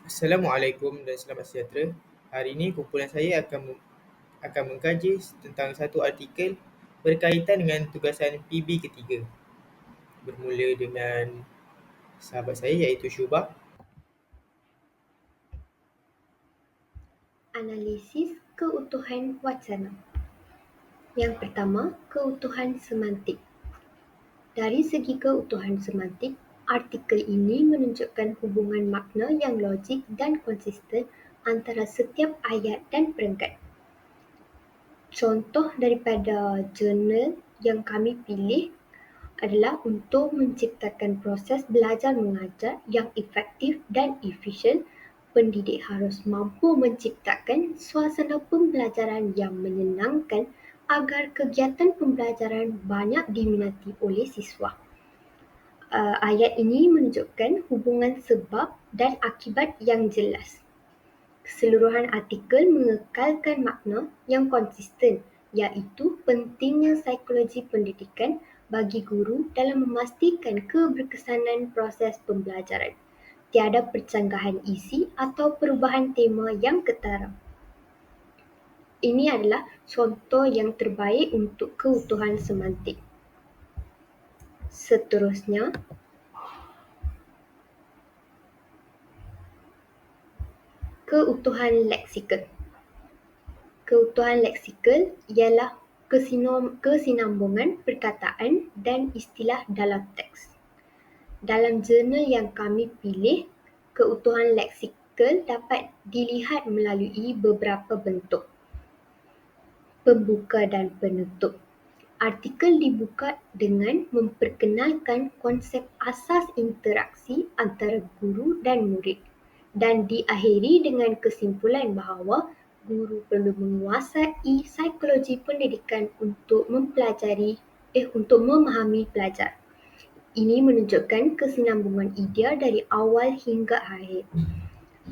Assalamualaikum dan selamat sejahtera. Hari ini kumpulan saya akan mengkaji tentang satu artikel berkaitan dengan tugasan PB ketiga. Bermula dengan sahabat saya iaitu Syubah. Analisis keutuhan wacana. Yang pertama, keutuhan semantik. Dari segi keutuhan semantik, artikel ini menunjukkan hubungan makna yang logik dan konsisten antara setiap ayat dan peringkat. Contoh daripada jurnal yang kami pilih adalah untuk menciptakan proses belajar mengajar yang efektif dan efisien. Pendidik harus mampu menciptakan suasana pembelajaran yang menyenangkan agar kegiatan pembelajaran banyak diminati oleh siswa. Ayat ini menunjukkan hubungan sebab dan akibat yang jelas. Keseluruhan artikel mengekalkan makna yang konsisten, iaitu pentingnya psikologi pendidikan bagi guru dalam memastikan keberkesanan proses pembelajaran. Tiada percanggahan isi atau perubahan tema yang ketara. Ini adalah contoh yang terbaik untuk keutuhan semantik. Seterusnya, keutuhan leksikal. Keutuhan leksikal ialah kesinambungan perkataan dan istilah dalam teks. Dalam jurnal yang kami pilih, keutuhan leksikal dapat dilihat melalui beberapa bentuk. Pembuka dan penutup. Artikel dibuka dengan memperkenalkan konsep asas interaksi antara guru dan murid dan diakhiri dengan kesimpulan bahawa guru perlu menguasai psikologi pendidikan untuk memahami pelajar. Ini menunjukkan kesinambungan idea dari awal hingga akhir.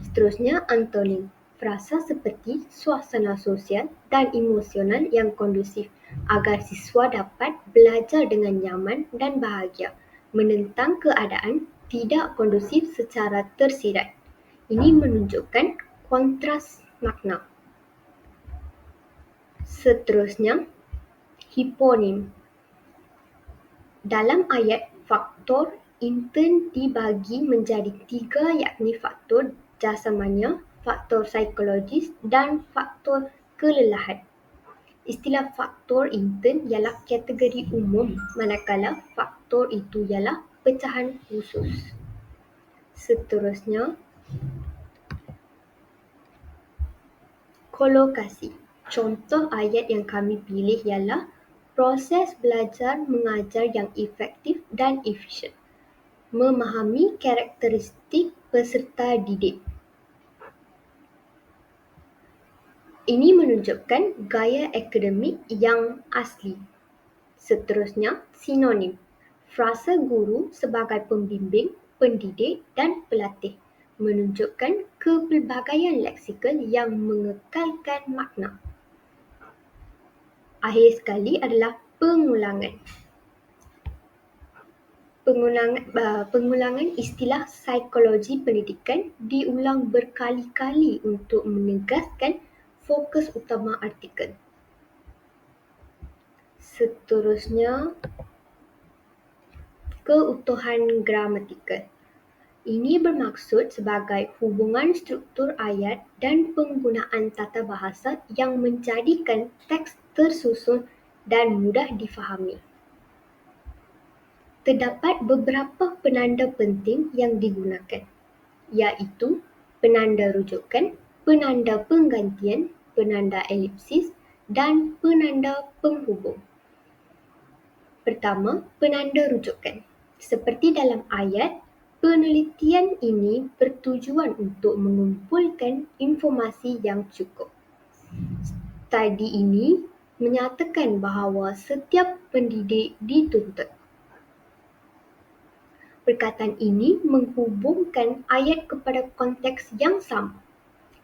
Seterusnya, antonim. Frasa seperti suasana sosial dan emosional yang kondusif agar siswa dapat belajar dengan nyaman dan bahagia, menentang keadaan tidak kondusif secara tersirat. Ini menunjukkan kontras makna. Seterusnya, hiponim. Dalam ayat, faktor intern dibagi menjadi 3, yakni faktor jasmania, faktor psikologis dan faktor kelelahan. Istilah faktor intern ialah kategori umum, manakala faktor itu ialah pecahan khusus. Seterusnya, kolokasi. Contoh ayat yang kami pilih ialah proses belajar mengajar yang efektif dan efisien. Memahami karakteristik peserta didik. Ini menunjukkan gaya akademik yang asli. Seterusnya, sinonim. Frasa guru sebagai pembimbing, pendidik dan pelatih menunjukkan kepelbagaian leksikal yang mengekalkan makna. Akhir sekali adalah pengulangan. Pengulangan istilah psikologi pendidikan diulang berkali-kali untuk menegaskan fokus utama artikel. Seterusnya, keutuhan gramatikal. Ini bermaksud sebagai hubungan struktur ayat dan penggunaan tata bahasa yang menjadikan teks tersusun dan mudah difahami. Terdapat beberapa penanda penting yang digunakan, iaitu penanda rujukan, penanda penggantian, penanda elipsis dan penanda penghubung. Pertama, penanda rujukan. Seperti dalam ayat, penelitian ini bertujuan untuk mengumpulkan informasi yang cukup. Studi ini menyatakan bahawa setiap pendidik dituntut. Perkataan ini menghubungkan ayat kepada konteks yang sama.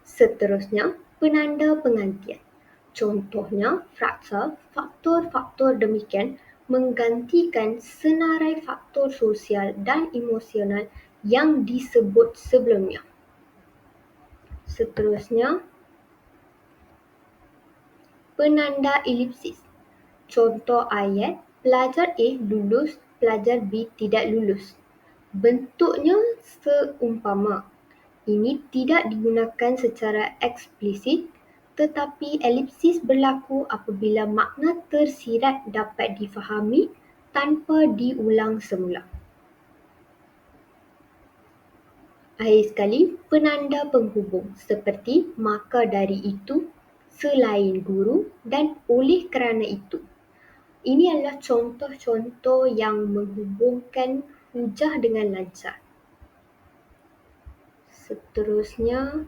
Seterusnya, penanda penggantian. Contohnya, frasa faktor-faktor demikian menggantikan senarai faktor sosial dan emosional yang disebut sebelumnya. Seterusnya, penanda elipsis. Contoh ayat, pelajar A lulus, pelajar B tidak lulus. Bentuknya seumpama. Ini tidak digunakan secara eksplisit, tetapi elipsis berlaku apabila makna tersirat dapat difahami tanpa diulang semula. Akhir sekali, penanda penghubung seperti maka dari itu, selain guru dan oleh kerana itu. Ini adalah contoh-contoh yang menghubungkan hujah dengan lancar. Seterusnya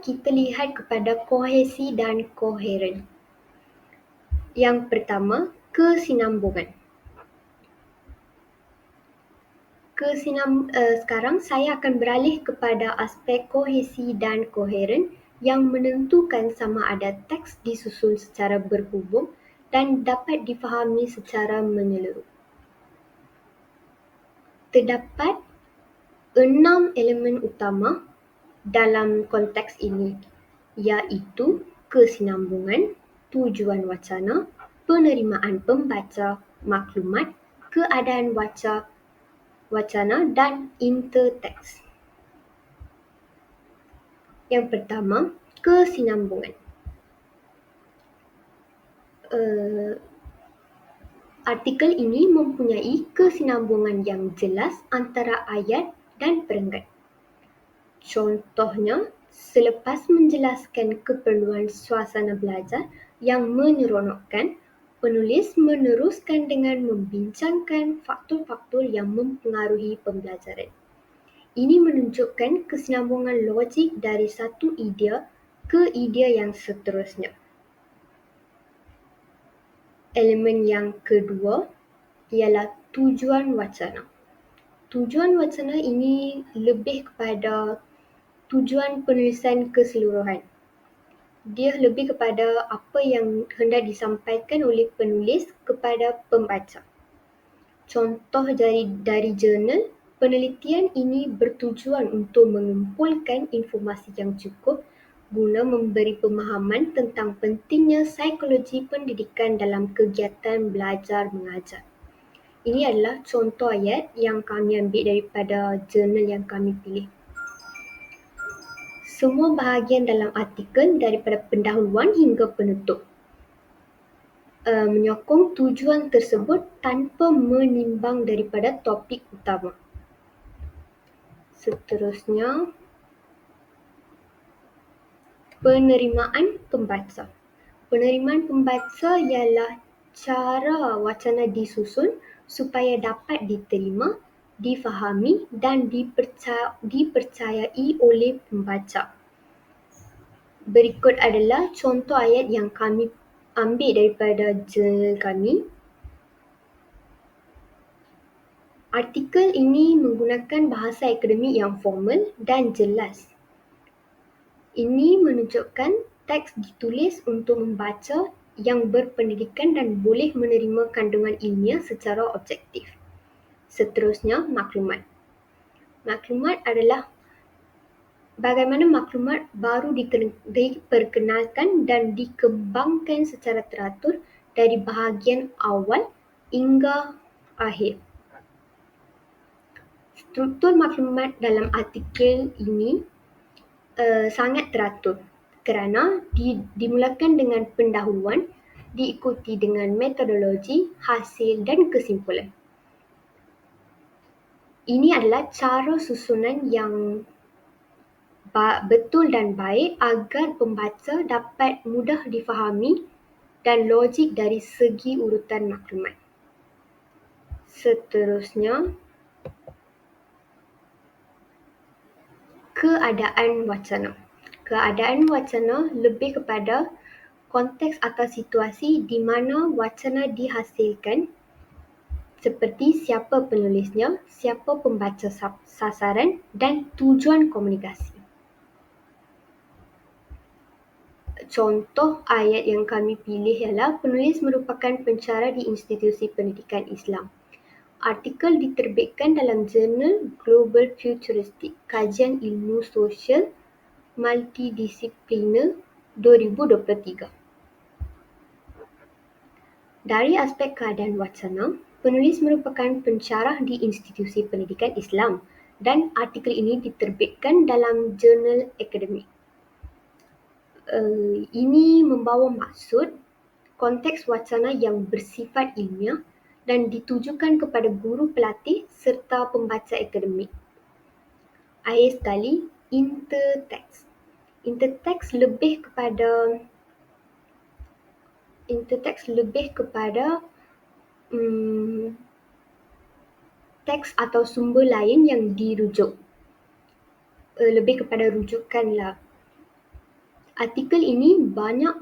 kita lihat kepada kohesi dan koheren. Yang pertama, kesinambungan. Sekarang saya akan beralih kepada aspek kohesi dan koheren yang menentukan sama ada teks disusun secara berhubung dan dapat difahami secara menyeluruh. Terdapat 6 elemen utama dalam konteks ini, iaitu kesinambungan, tujuan wacana, penerimaan pembaca maklumat, keadaan wacana dan interteks. Yang pertama, kesinambungan. Artikel ini mempunyai kesinambungan yang jelas antara ayat dan perenggan. Contohnya, selepas menjelaskan keperluan suasana belajar yang menyeronokkan, penulis meneruskan dengan membincangkan faktor-faktor yang mempengaruhi pembelajaran. Ini menunjukkan kesinambungan logik dari satu idea ke idea yang seterusnya. Elemen yang kedua ialah tujuan wacana. Tujuan wacana ini lebih kepada tujuan penulisan keseluruhan. Dia lebih kepada apa yang hendak disampaikan oleh penulis kepada pembaca. Contoh dari jurnal, penelitian ini bertujuan untuk mengumpulkan informasi yang cukup guna memberi pemahaman tentang pentingnya psikologi pendidikan dalam kegiatan belajar mengajar. Ini adalah contoh ayat yang kami ambil daripada jurnal yang kami pilih. Semua bahagian dalam artikel daripada pendahuluan hingga penutup menyokong tujuan tersebut tanpa menimbang daripada topik utama. Seterusnya, penerimaan pembaca. Penerimaan pembaca ialah cara wacana disusun supaya dapat diterima, difahami dan dipercayai oleh pembaca. Berikut adalah contoh ayat yang kami ambil daripada jurnal kami. Artikel ini menggunakan bahasa akademik yang formal dan jelas. Ini menunjukkan teks ditulis untuk membaca yang berpendidikan dan boleh menerima kandungan ilmiah secara objektif. Seterusnya, maklumat. Maklumat adalah bagaimana maklumat baru diperkenalkan dan dikembangkan secara teratur dari bahagian awal hingga akhir. Struktur maklumat dalam artikel ini sangat teratur kerana dimulakan dengan pendahuluan, diikuti dengan metodologi, hasil dan kesimpulan. Ini adalah cara susunan yang betul dan baik agar pembaca dapat mudah difahami dan logik dari segi urutan maklumat. Seterusnya, keadaan wacana. Keadaan wacana lebih kepada konteks atau situasi di mana wacana dihasilkan, seperti siapa penulisnya, siapa pembaca sasaran dan tujuan komunikasi. Contoh ayat yang kami pilih ialah penulis merupakan pencara di institusi pendidikan Islam. Artikel diterbitkan dalam jurnal Global Futuristic Kajian Ilmu Sosial Multidisipliner 2023. Dari aspek keadaan wacana, penulis merupakan pensyarah di institusi pendidikan Islam dan artikel ini diterbitkan dalam jurnal akademik. Ini membawa maksud konteks wacana yang bersifat ilmiah dan ditujukan kepada guru pelatih serta pembaca akademik. Akhir sekali, interteks. Interteks lebih kepada teks atau sumber lain yang dirujuk. Lebih kepada rujukan lah. Artikel ini banyak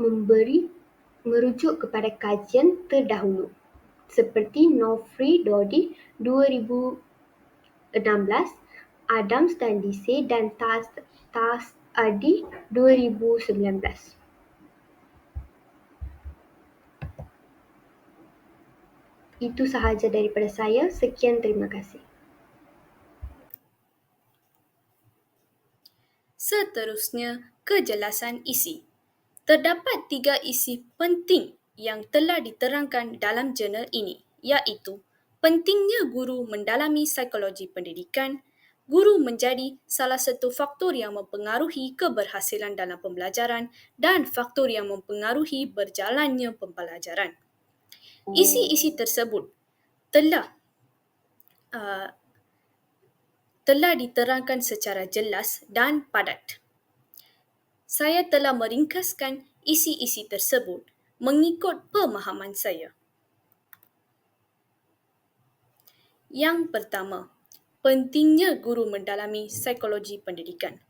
merujuk kepada kajian terdahulu seperti Nofri Dodi 2016, Adams dan Lise dan Tas Adi 2019. Itu sahaja daripada saya. Sekian, terima kasih. Seterusnya, kejelasan isi. Terdapat 3 isi penting yang telah diterangkan dalam jurnal ini, iaitu pentingnya guru mendalami psikologi pendidikan, guru menjadi salah satu faktor yang mempengaruhi keberhasilan dalam pembelajaran dan faktor yang mempengaruhi berjalannya pembelajaran. Isi-isi tersebut telah diterangkan secara jelas dan padat. Saya telah meringkaskan isi-isi tersebut mengikut pemahaman saya. Yang pertama, pentingnya guru mendalami psikologi pendidikan.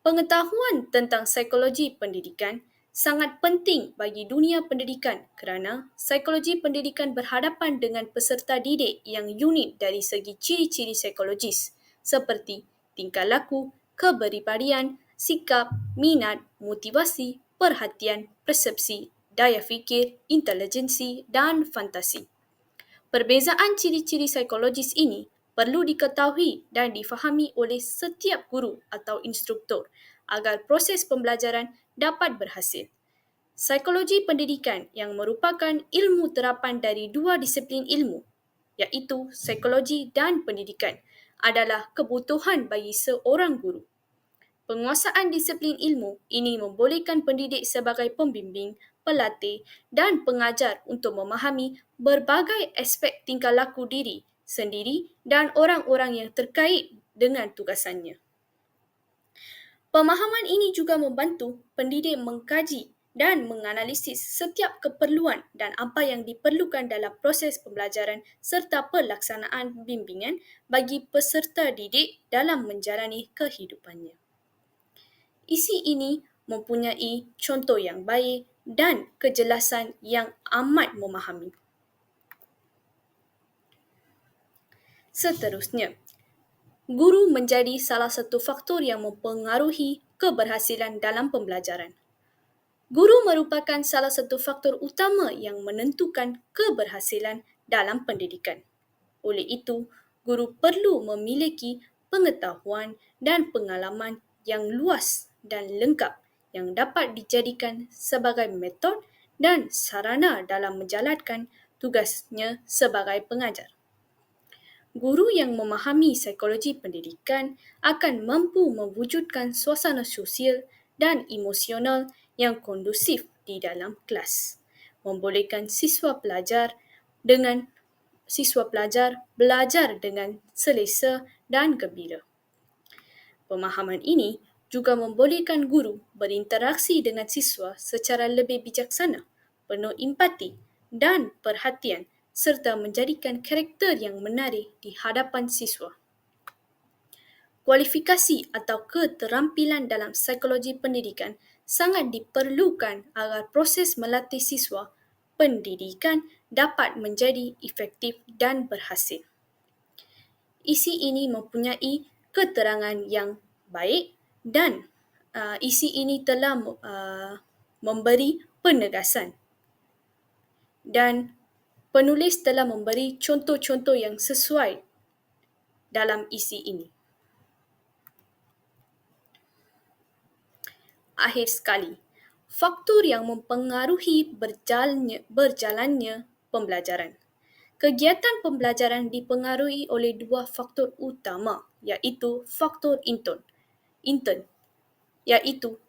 Pengetahuan tentang psikologi pendidikan sangat penting bagi dunia pendidikan kerana psikologi pendidikan berhadapan dengan peserta didik yang unik dari segi ciri-ciri psikologis seperti tingkah laku, kepribadian, sikap, minat, motivasi, perhatian, persepsi, daya fikir, intelijensi dan fantasi. Perbezaan ciri-ciri psikologis ini perlu diketahui dan difahami oleh setiap guru atau instruktor agar proses pembelajaran dapat berhasil. Psikologi pendidikan yang merupakan ilmu terapan dari 2 disiplin ilmu, iaitu psikologi dan pendidikan, adalah kebutuhan bagi seorang guru. Penguasaan disiplin ilmu ini membolehkan pendidik sebagai pembimbing, pelatih dan pengajar untuk memahami berbagai aspek tingkah laku diri sendiri dan orang-orang yang terkait dengan tugasannya. Pemahaman ini juga membantu pendidik mengkaji dan menganalisis setiap keperluan dan apa yang diperlukan dalam proses pembelajaran serta pelaksanaan bimbingan bagi peserta didik dalam menjalani kehidupannya. Isi ini mempunyai contoh yang baik dan kejelasan yang amat memahami. Seterusnya, guru menjadi salah satu faktor yang mempengaruhi keberhasilan dalam pembelajaran. Guru merupakan salah satu faktor utama yang menentukan keberhasilan dalam pendidikan. Oleh itu, guru perlu memiliki pengetahuan dan pengalaman yang luas dan lengkap yang dapat dijadikan sebagai metod dan sarana dalam menjalankan tugasnya sebagai pengajar. Guru yang memahami psikologi pendidikan akan mampu mewujudkan suasana sosial dan emosional yang kondusif di dalam kelas, membolehkan siswa pelajar belajar dengan selesa dan gembira. Pemahaman ini juga membolehkan guru berinteraksi dengan siswa secara lebih bijaksana, penuh empati dan perhatian serta menjadikan karakter yang menarik di hadapan siswa. Kualifikasi atau keterampilan dalam psikologi pendidikan sangat diperlukan agar proses melatih siswa pendidikan dapat menjadi efektif dan berhasil. Isi ini mempunyai keterangan yang baik dan isi ini telah memberi penegasan dan Penulis telah memberi contoh-contoh yang sesuai dalam isi ini. Akhir sekali, faktor yang mempengaruhi berjalannya pembelajaran. Kegiatan pembelajaran dipengaruhi oleh dua faktor utama, iaitu faktor intern, iaitu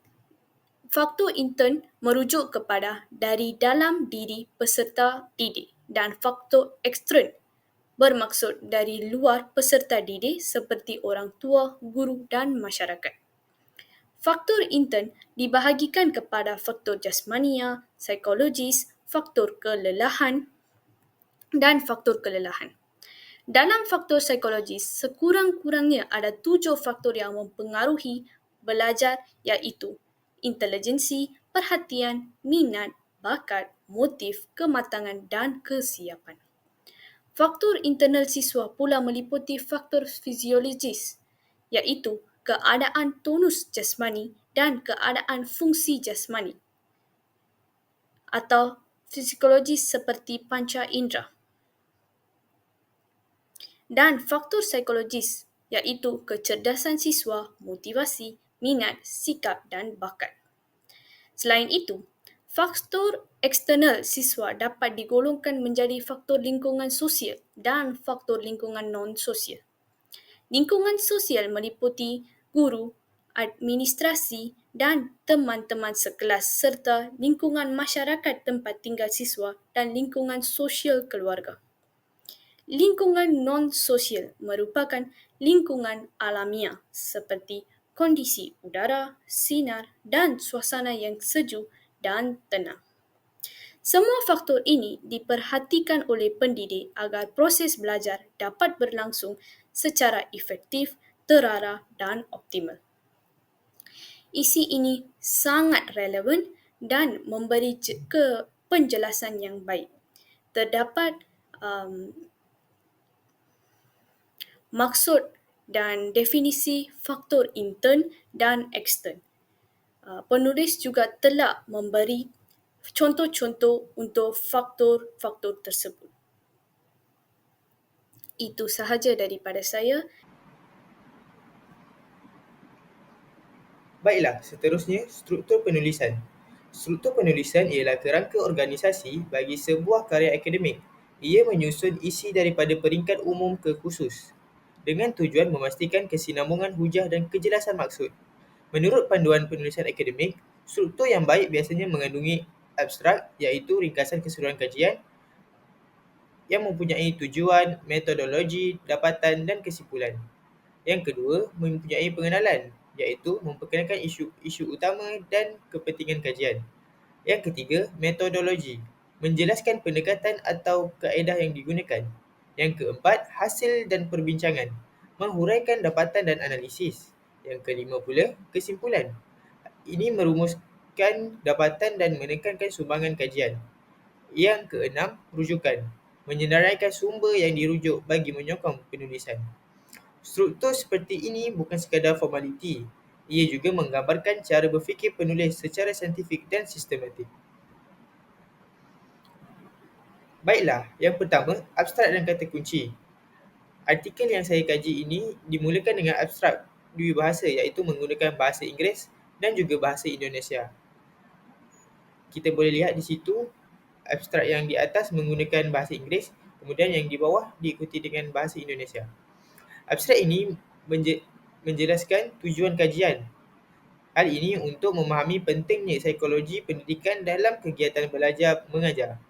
faktor intern merujuk kepada dari dalam diri peserta didik dan faktor ekstern bermaksud dari luar peserta didik seperti orang tua, guru dan masyarakat. Faktor intern dibahagikan kepada faktor jasmania, psikologis, faktor kelelahan dan faktor kelelahan. Dalam faktor psikologis, sekurang-kurangnya ada 7 faktor yang mempengaruhi belajar, iaitu intelijensi, perhatian, minat, bakat, motif, kematangan dan kesiapan. Faktor internal siswa pula meliputi faktor fisiologis, iaitu keadaan tonus jasmani dan keadaan fungsi jasmani atau psikologis seperti panca indera. Dan faktor psikologis, iaitu kecerdasan siswa, motivasi, minat, sikap dan bakat. Selain itu, faktor eksternal siswa dapat digolongkan menjadi faktor lingkungan sosial dan faktor lingkungan non-sosial. Lingkungan sosial meliputi guru, administrasi dan teman-teman sekelas serta lingkungan masyarakat tempat tinggal siswa dan lingkungan sosial keluarga. Lingkungan non-sosial merupakan lingkungan alamiah seperti kondisi udara, sinar dan suasana yang sejuk dan tenang. Semua faktor ini diperhatikan oleh pendidik agar proses belajar dapat berlangsung secara efektif, terarah dan optimal. Isi ini sangat relevan dan memberi penjelasan yang baik. Terdapat maksud dan definisi faktor intern dan ekstern. Penulis juga telah memberi contoh-contoh untuk faktor-faktor tersebut. Itu sahaja daripada saya. Baiklah, seterusnya struktur penulisan. Struktur penulisan ialah kerangka organisasi bagi sebuah karya akademik. Ia menyusun isi daripada peringkat umum ke khusus dengan tujuan memastikan kesinambungan hujah dan kejelasan maksud. Menurut panduan penulisan akademik, struktur yang baik biasanya mengandungi abstrak, iaitu ringkasan keseluruhan kajian yang mempunyai tujuan, metodologi, dapatan dan kesimpulan. Yang kedua, mempunyai pengenalan, iaitu memperkenalkan isu utama dan kepentingan kajian. Yang ketiga, metodologi, menjelaskan pendekatan atau kaedah yang digunakan. Yang keempat, hasil dan perbincangan, menghuraikan dapatan dan analisis. Yang kelima pula, kesimpulan. Ini merumuskan dapatan dan menekankan sumbangan kajian. Yang keenam, rujukan, menyenaraikan sumber yang dirujuk bagi menyokong penulisan. Struktur seperti ini bukan sekadar formaliti, ia juga menggambarkan cara berfikir penulis secara saintifik dan sistematik. Baiklah, yang pertama, abstrak dan kata kunci. Artikel yang saya kaji ini dimulakan dengan abstrak dua bahasa, iaitu menggunakan bahasa Inggeris dan juga bahasa Indonesia. Kita boleh lihat di situ, abstrak yang di atas menggunakan bahasa Inggeris, kemudian yang di bawah diikuti dengan bahasa Indonesia. Abstrak ini menjelaskan tujuan kajian. Hal ini untuk memahami pentingnya psikologi pendidikan dalam kegiatan belajar mengajar.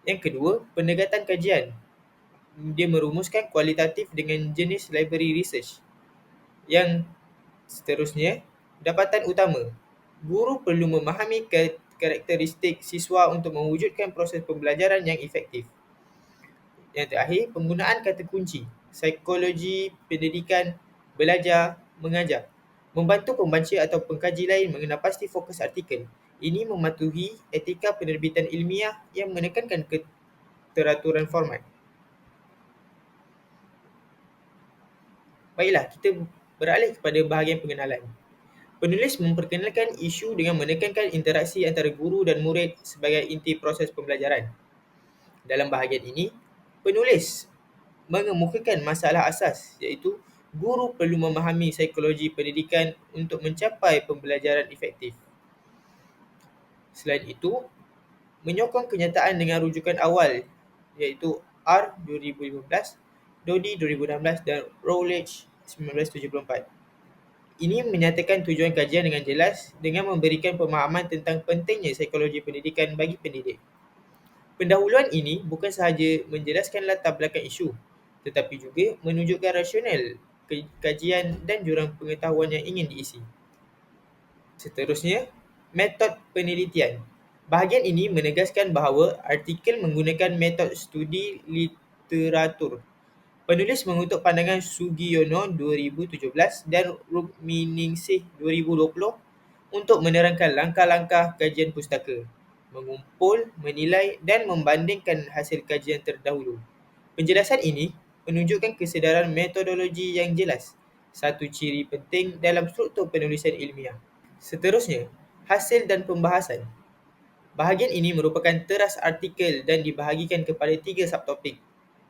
Yang kedua, pendekatan kajian. Dia merumuskan kualitatif dengan jenis library research. Yang seterusnya, dapatan utama. Guru perlu memahami karakteristik siswa untuk mewujudkan proses pembelajaran yang efektif. Yang terakhir, penggunaan kata kunci. Psikologi pendidikan, belajar, mengajar. Membantu pembaca atau pengkaji lain mengenal pasti fokus artikel. Ini mematuhi etika penerbitan ilmiah yang menekankan keteraturan format. Baiklah, kita beralih kepada bahagian pengenalan. Penulis memperkenalkan isu dengan menekankan interaksi antara guru dan murid sebagai inti proses pembelajaran. Dalam bahagian ini, penulis mengemukakan masalah asas iaitu guru perlu memahami psikologi pendidikan untuk mencapai pembelajaran efektif. Selain itu, menyokong kenyataan dengan rujukan awal iaitu R 2015, Dodi 2016 dan Rowledge 1974. Ini menyatakan tujuan kajian dengan jelas dengan memberikan pemahaman tentang pentingnya psikologi pendidikan bagi pendidik. Pendahuluan ini bukan sahaja menjelaskan latar belakang isu, tetapi juga menunjukkan rasional kajian dan jurang pengetahuan yang ingin diisi. Seterusnya, metod penelitian. Bahagian ini menegaskan bahawa artikel menggunakan metod studi literatur. Penulis mengutuk pandangan Sugiono 2017 dan Rukminingsih 2020 untuk menerangkan langkah-langkah kajian pustaka, mengumpul, menilai dan membandingkan hasil kajian terdahulu. Penjelasan ini menunjukkan kesedaran metodologi yang jelas, satu ciri penting dalam struktur penulisan ilmiah. Seterusnya, hasil dan pembahasan. Bahagian ini merupakan teras artikel dan dibahagikan kepada 3 subtopik.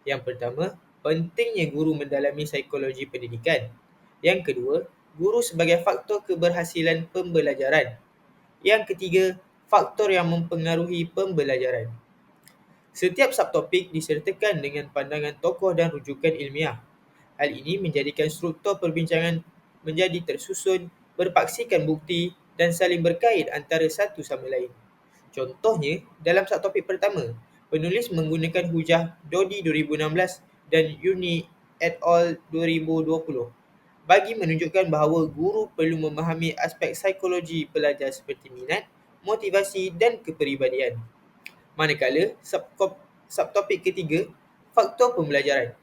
Yang pertama, pentingnya guru mendalami psikologi pendidikan. Yang kedua, guru sebagai faktor keberhasilan pembelajaran. Yang ketiga, faktor yang mempengaruhi pembelajaran. Setiap subtopik disertakan dengan pandangan tokoh dan rujukan ilmiah. Hal ini menjadikan struktur perbincangan menjadi tersusun, berpaksikan bukti dan saling berkait antara satu sama lain. Contohnya, dalam subtopik pertama, penulis menggunakan hujah Dodi 2016 dan Yuni et al. 2020 bagi menunjukkan bahawa guru perlu memahami aspek psikologi pelajar seperti minat, motivasi dan kepribadian. Manakala, subtopik ketiga, faktor pembelajaran,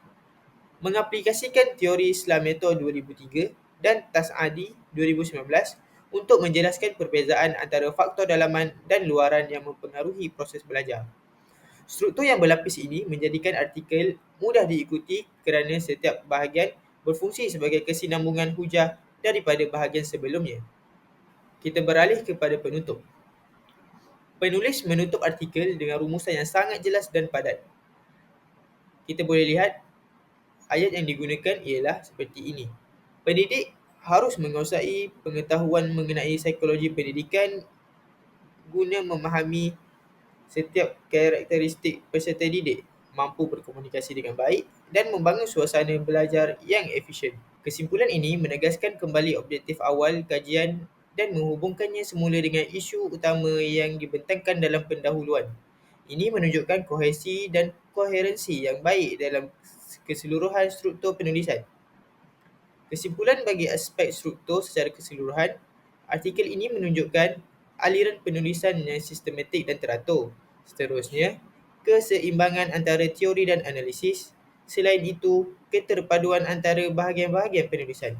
mengaplikasikan teori Slameto 2003 dan Tasadi 2019 untuk menjelaskan perbezaan antara faktor dalaman dan luaran yang mempengaruhi proses belajar. Struktur yang berlapis ini menjadikan artikel mudah diikuti kerana setiap bahagian berfungsi sebagai kesinambungan hujah daripada bahagian sebelumnya. Kita beralih kepada penutup. Penulis menutup artikel dengan rumusan yang sangat jelas dan padat. Kita boleh lihat ayat yang digunakan ialah seperti ini. Pendidik harus menguasai pengetahuan mengenai psikologi pendidikan guna memahami setiap karakteristik peserta didik, mampu berkomunikasi dengan baik dan membangun suasana belajar yang efisien. Kesimpulan ini menegaskan kembali objektif awal kajian dan menghubungkannya semula dengan isu utama yang dibentangkan dalam pendahuluan. Ini menunjukkan kohesi dan koherensi yang baik dalam keseluruhan struktur penulisan. Kesimpulan bagi aspek struktur secara keseluruhan, artikel ini menunjukkan aliran penulisan yang sistematik dan teratur. Seterusnya, keseimbangan antara teori dan analisis. Selain itu, keterpaduan antara bahagian-bahagian penulisan.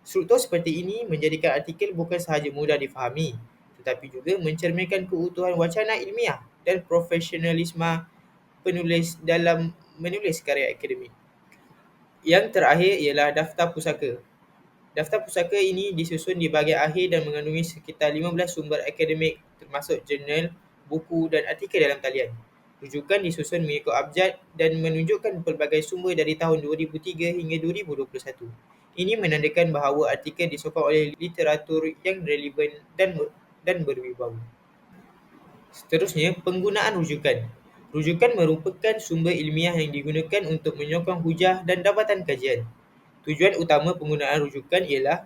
Struktur seperti ini menjadikan artikel bukan sahaja mudah difahami, tetapi juga mencerminkan keutuhan wacana ilmiah dan profesionalisme penulis dalam menulis karya akademik. Yang terakhir ialah daftar pusaka. Daftar pusaka ini disusun di bahagian akhir dan mengandungi sekitar 15 sumber akademik termasuk jurnal, buku dan artikel dalam talian. Rujukan disusun mengikut abjad dan menunjukkan pelbagai sumber dari tahun 2003 hingga 2021. Ini menandakan bahawa artikel disokong oleh literatur yang relevan dan berwibawa. Seterusnya, penggunaan rujukan. Rujukan merupakan sumber ilmiah yang digunakan untuk menyokong hujah dan dapatan kajian. Tujuan utama penggunaan rujukan ialah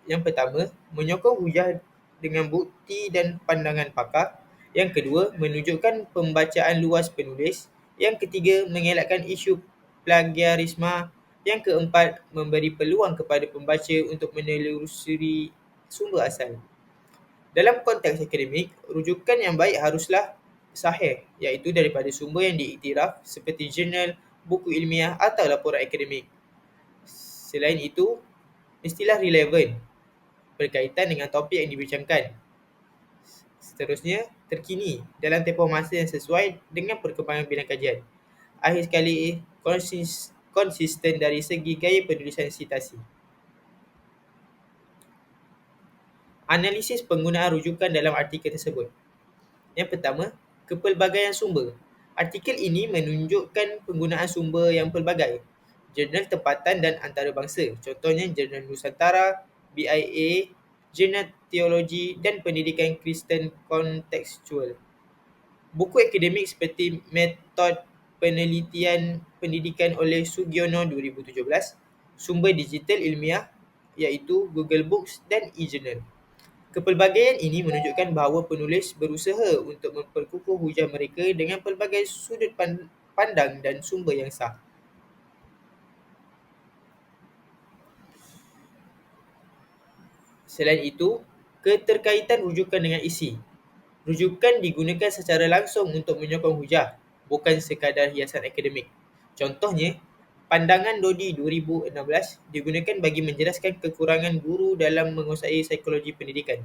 yang pertama, menyokong hujah dengan bukti dan pandangan pakar. Yang kedua, menunjukkan pembacaan luas penulis. Yang ketiga, mengelakkan isu plagiarisme. Yang keempat, memberi peluang kepada pembaca untuk menelusuri sumber asal. Dalam konteks akademik, rujukan yang baik haruslah sahih, iaitu daripada sumber yang diiktiraf seperti jurnal, buku ilmiah atau laporan akademik. Selain itu, mestilah relevan berkaitan dengan topik yang dibincangkan. Seterusnya, terkini dalam tempoh masa yang sesuai dengan perkembangan bidang kajian. Akhir sekali, konsisten dari segi gaya penulisan sitasi. Analisis penggunaan rujukan dalam artikel tersebut. Yang pertama, kepelbagaian sumber. Artikel ini menunjukkan penggunaan sumber yang pelbagai, jurnal tempatan dan antarabangsa, contohnya Jurnal Nusantara, BIA, Jurnal Teologi dan Pendidikan Kristen Kontekstual. Buku akademik seperti Metod Penelitian Pendidikan oleh Sugiono 2017, sumber digital ilmiah iaitu Google Books dan e-journal. Kepelbagaian ini menunjukkan bahawa penulis berusaha untuk memperkukuh hujah mereka dengan pelbagai sudut pandang dan sumber yang sah. Selain itu, keterkaitan rujukan dengan isi. Rujukan digunakan secara langsung untuk menyokong hujah, bukan sekadar hiasan akademik. Contohnya, Pandangan Dodi 2016 digunakan bagi menjelaskan kekurangan guru dalam menguasai psikologi pendidikan.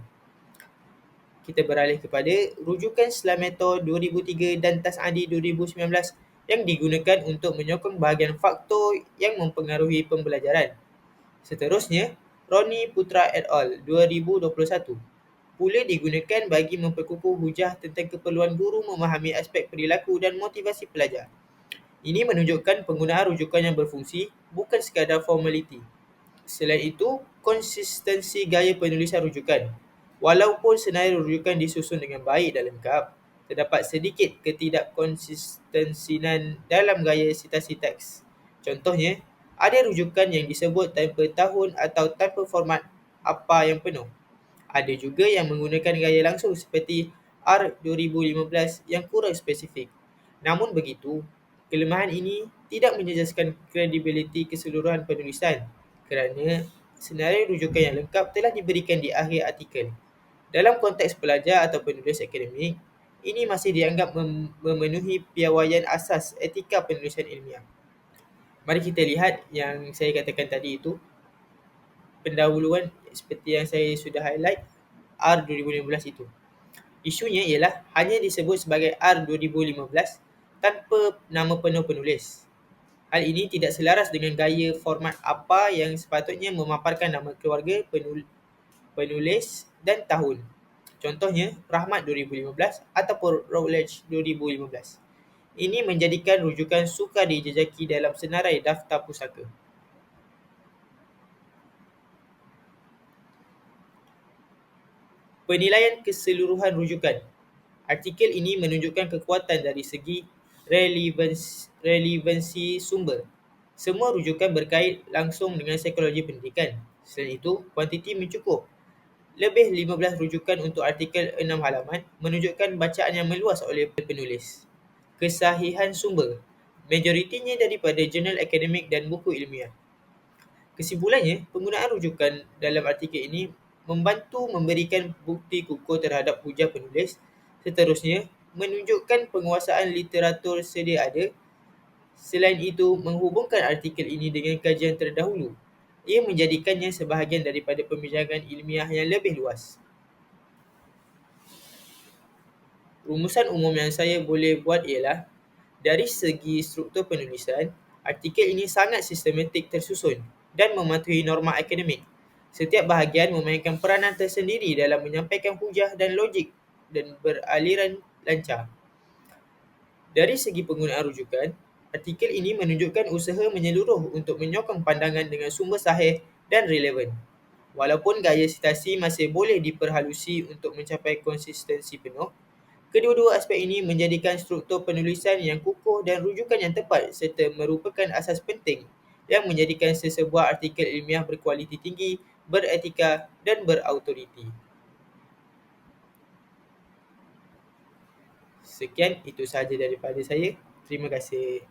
Kita beralih kepada rujukan Slameto 2003 dan Tasadi 2019 yang digunakan untuk menyokong bahagian faktor yang mempengaruhi pembelajaran. Seterusnya, Roni Putra et al. 2021 pula digunakan bagi memperkukuh hujah tentang keperluan guru memahami aspek perilaku dan motivasi pelajar. Ini menunjukkan penggunaan rujukan yang berfungsi, bukan sekadar formaliti. Selain itu, konsistensi gaya penulisan rujukan. Walaupun senarai rujukan disusun dengan baik dan lengkap, terdapat sedikit ketidakkonsistensian dalam gaya citasi teks. Contohnya, ada rujukan yang disebut tanpa tahun atau tanpa format apa yang penuh. Ada juga yang menggunakan gaya langsung seperti R 2015 yang kurang spesifik. Namun begitu, kelemahan ini tidak menjejaskan kredibiliti keseluruhan penulisan kerana senarai rujukan yang lengkap telah diberikan di akhir artikel. Dalam konteks pelajar atau penulis akademik, ini masih dianggap memenuhi piawaian asas etika penulisan ilmiah. Mari kita lihat yang saya katakan tadi itu. Pendahuluan seperti yang saya sudah highlight, R 2015 itu. Isunya ialah hanya disebut sebagai R 2015 tanpa nama penuh penulis. Hal ini tidak selaras dengan gaya format apa yang sepatutnya memaparkan nama keluarga penulis dan tahun. Contohnya, Rahmat 2015 ataupun Routledge 2015. Ini menjadikan rujukan sukar dijejaki dalam senarai daftar pusaka. Penilaian keseluruhan rujukan. Artikel ini menunjukkan kekuatan dari segi relevansi sumber. Semua rujukan berkait langsung dengan psikologi pendidikan. Selain itu, kuantiti mencukup. Lebih 15 rujukan untuk artikel 6 halaman menunjukkan bacaan yang meluas oleh penulis. Kesahihan sumber. Majoritinya daripada jurnal akademik dan buku ilmiah. Kesimpulannya, penggunaan rujukan dalam artikel ini membantu memberikan bukti kukuh terhadap hujah penulis. Seterusnya, menunjukkan penguasaan literatur sedia ada. Selain itu, menghubungkan artikel ini dengan kajian terdahulu. Ia menjadikannya sebahagian daripada pembincangan ilmiah yang lebih luas. Rumusan umum yang saya boleh buat ialah, dari segi struktur penulisan, artikel ini sangat sistematik tersusun dan mematuhi norma akademik. Setiap bahagian memainkan peranan tersendiri dalam menyampaikan hujah dan logik dan beraliran lancar. Dari segi penggunaan rujukan, artikel ini menunjukkan usaha menyeluruh untuk menyokong pandangan dengan sumber sahih dan relevan. Walaupun gaya citasi masih boleh diperhalusi untuk mencapai konsistensi penuh, kedua-dua aspek ini menjadikan struktur penulisan yang kukuh dan rujukan yang tepat serta merupakan asas penting yang menjadikan sesebuah artikel ilmiah berkualiti tinggi, beretika dan berautoriti. Sekian, itu sahaja daripada saya. Terima kasih.